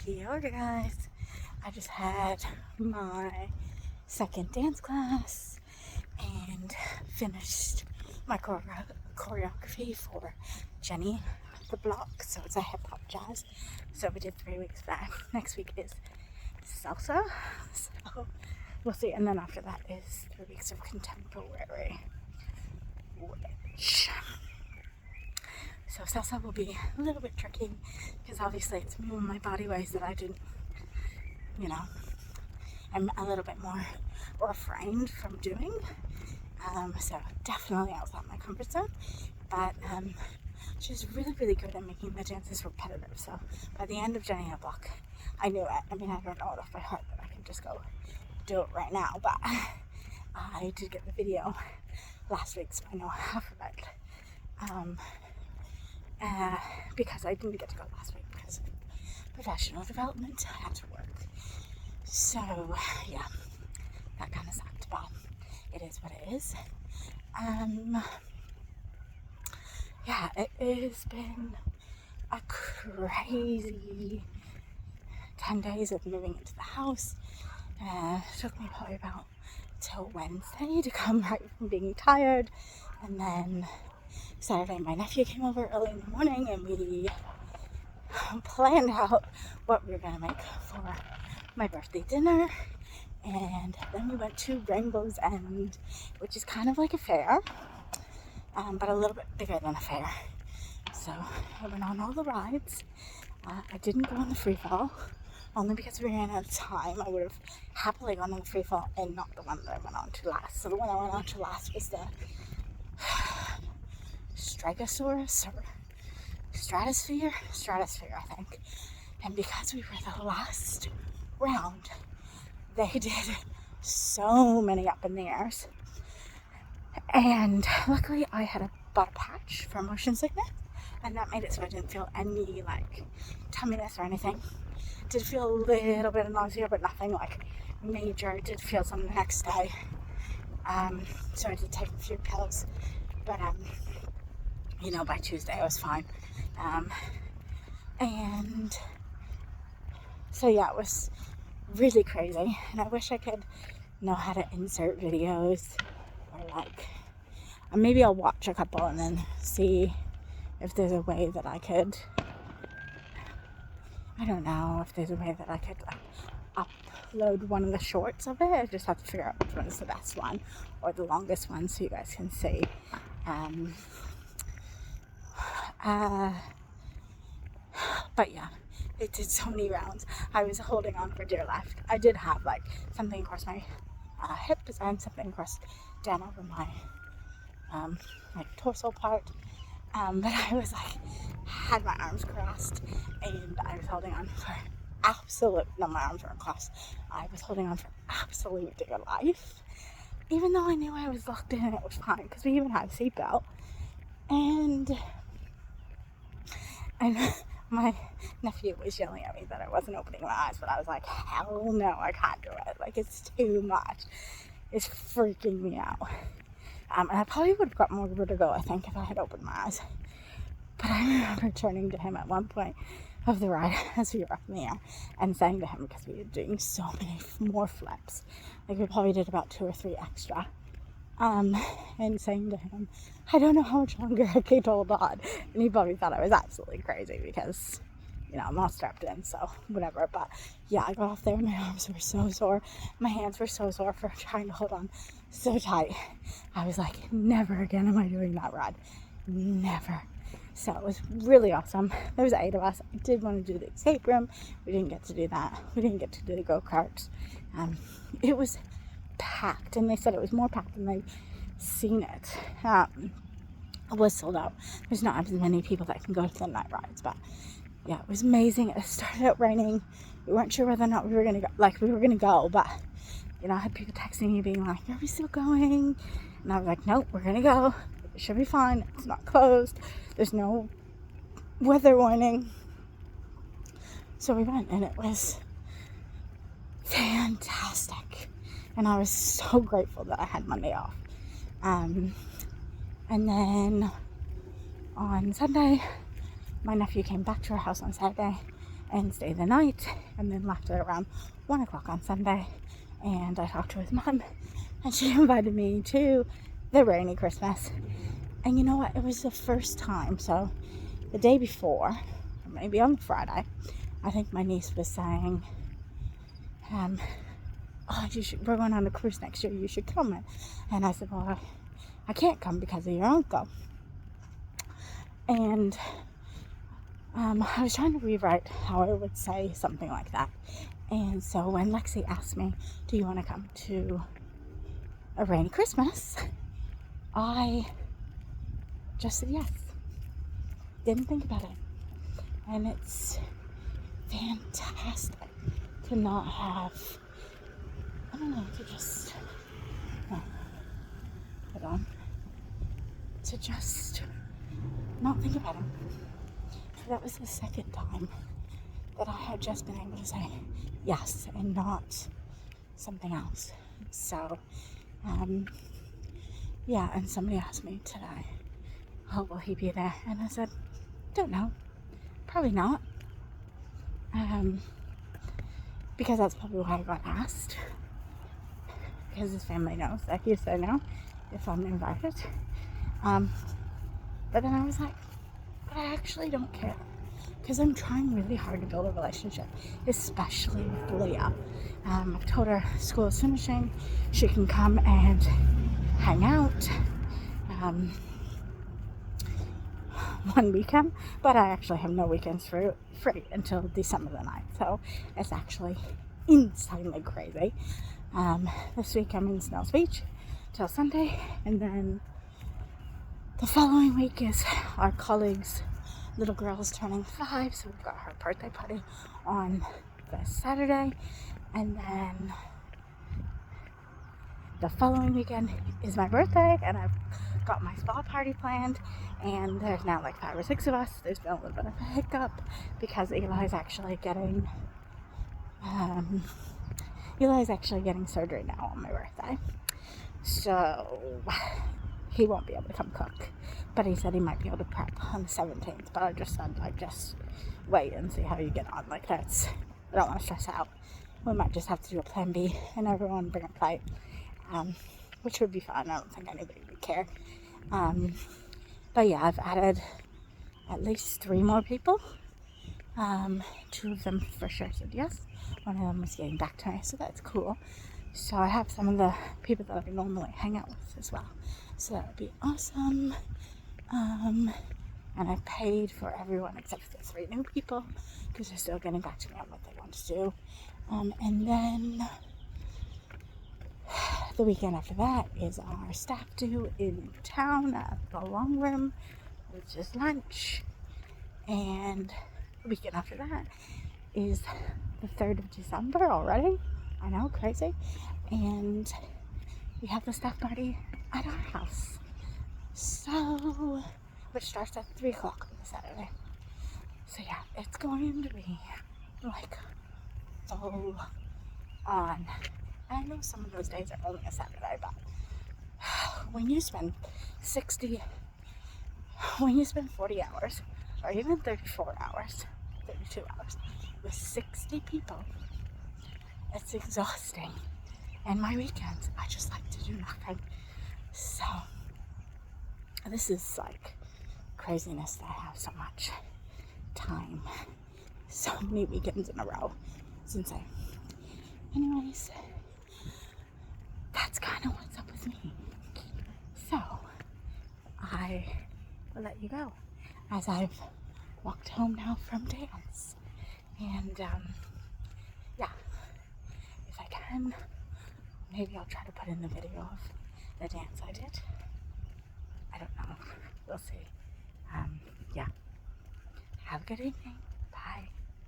Yo guys, I just had my second dance class and finished my choreography for Jenny the Block. So it's a hip hop jazz. So we did 3 weeks back. Next week is salsa. So we'll see. And then after that is 3 weeks of contemporary, which so salsa will be a little bit tricky because obviously it's moving my body ways that I didn't, I'm a little bit more refrained from doing. So definitely outside my comfort zone. But she's really, really good at making the dances repetitive. So by the end of Jenny the Block, I knew it. I mean, I don't know it off by heart, but I can just go do it right now. But I did get the video last week, so I know half of it. Because I didn't get to go last week because of professional development. I had to work. So, yeah, that kind of sucked, but it is what it is. Yeah, it has been a crazy 10 days of moving into the house. It took me probably about till Wednesday to come right from being tired, and then Saturday my nephew came over early in the morning and we planned out what we were going to make for my birthday dinner. And then we went to Rainbow's End, which is kind of like a fair, but a little bit bigger than a fair. So I went on all the rides. I didn't go on the free fall, only because we ran out of time. I would have happily gone on the free fall and not the one that I went on to last. So the one I went on to last was the Stegosaurus or Stratosphere, I think. And because we were the last round, they did so many up in the airs. And luckily I had a butt patch for motion sickness, and that made it so I didn't feel any tumminess or anything. Did feel a little bit of nausea, but nothing major. I did feel some the next day. So I did take a few pills, but by Tuesday I was fine. And so yeah, it was really crazy, and I wish I could know how to insert videos, or maybe I'll watch a couple and then see if there's a way that I could, upload one of the shorts of it. I just have to figure out which one is the best one or the longest one so you guys can see. But yeah, it did so many rounds. I was holding on for dear life. I did have something across my hip and something across down over my torso part. But I was had my arms crossed and I was holding on for my arms weren't crossed. I was holding on for absolute dear life. Even though I knew I was locked in and it was fine because we even had a seatbelt. And my nephew was yelling at me that I wasn't opening my eyes, but I was like, hell no, I can't do it. It's too much. It's freaking me out. And I probably would have got more vertigo, I think, if I had opened my eyes. But I remember turning to him at one point of the ride as we were up in the air and saying to him, because we were doing so many more flips, we probably did about 2 or 3 extra, and saying to him, I don't know how much longer I could hold on. And he probably thought I was absolutely crazy because, I'm not strapped in, so whatever. But yeah, I got off there and my arms were so sore. My hands were so sore for trying to hold on so tight. I was like, never again am I doing that ride. Never. So it was really awesome. There was 8 of us. I did want to do the escape room. We didn't get to do that. We didn't get to do the go-karts. It was packed, and they said it was more packed than they've seen it. It was sold out. There's not as many people that can go to the night rides, but yeah, it was amazing. It started out raining. We weren't sure whether or not we were gonna go. We were gonna go, but I had people texting me being like, "Are we still going?" And I was like, "Nope, we're gonna go. It should be fine. It's not closed. There's no weather warning." So we went, and it was fantastic. And I was so grateful that I had Monday off. And then on Sunday, my nephew came back to our house on Saturday, and stay the night, and then left at around 1 o'clock on Sunday. And I talked to his mom, and she invited me to the rainy Christmas. And you know what? It was the first time. So the day before, or maybe on Friday, I think my niece was saying, oh, we're going on a cruise next year, you should come. And I said, well, I can't come because of your uncle. And I was trying to rewrite how I would say something like that. And so when Lexi asked me, do you want to come to a rainy Christmas? I just said yes. Didn't think about it. And it's fantastic to not have, I don't know, to just, hold on, to just not think about it. So that was the second time that I had just been able to say yes and not something else. So, yeah, and somebody asked me today, oh, will he be there? And I said, don't know, probably not. Because that's probably why I got asked. Because his family knows that he said no if I'm invited. But then I was like, but I actually don't care. Because I'm trying really hard to build a relationship, especially with Leah. I've told her school is finishing, she can come and hang out one weekend, but I actually have no weekends free until December the 9th, so it's actually insanely crazy. This week I'm in Snells Beach till Sunday, and then the following week is our colleague's little girl's turning 5, so we've got her birthday party on the Saturday, and then the following weekend is my birthday, and I've got my spa party planned, and there's now like 5 or 6 of us. There's been a little bit of a hiccup because Eli's actually getting surgery now on my birthday, so he won't be able to come cook, but he said he might be able to prep on the 17th, but I just said, like, just wait and see how you get on. Like, I don't want to stress out. We might just have to do a plan B and everyone bring a plate, which would be fun. I don't think anybody would care. But yeah, I've added at least 3 more people. 2 of them for sure said yes. One of them was getting back to me, so that's cool. So I have some of the people that I normally hang out with as well. So that would be awesome. And I paid for everyone except for the 3 new people because they're still getting back to me on what they want to do. And then the weekend after that is our staff do in town at the Long Room, which is lunch. And the weekend after that is the 3rd of December already. I know, crazy. And we have the staff party at our house. So, which starts at 3 o'clock on the Saturday. So yeah, it's going to be like full on. And I know some of those days are only a Saturday, but when you spend 40 hours, or even 34 hours, 32 hours, with 60 people, it's exhausting. And my weekends, I just like to do nothing. So, this is like craziness that I have so much time. So many weekends in a row. It's insane. Anyways, that's kind of what's up with me. So, I will let you go as I've walked home now from dance. And, yeah, if I can, maybe I'll try to put in the video of the dance I did. I don't know. We'll see. Yeah. Have a good evening. Bye.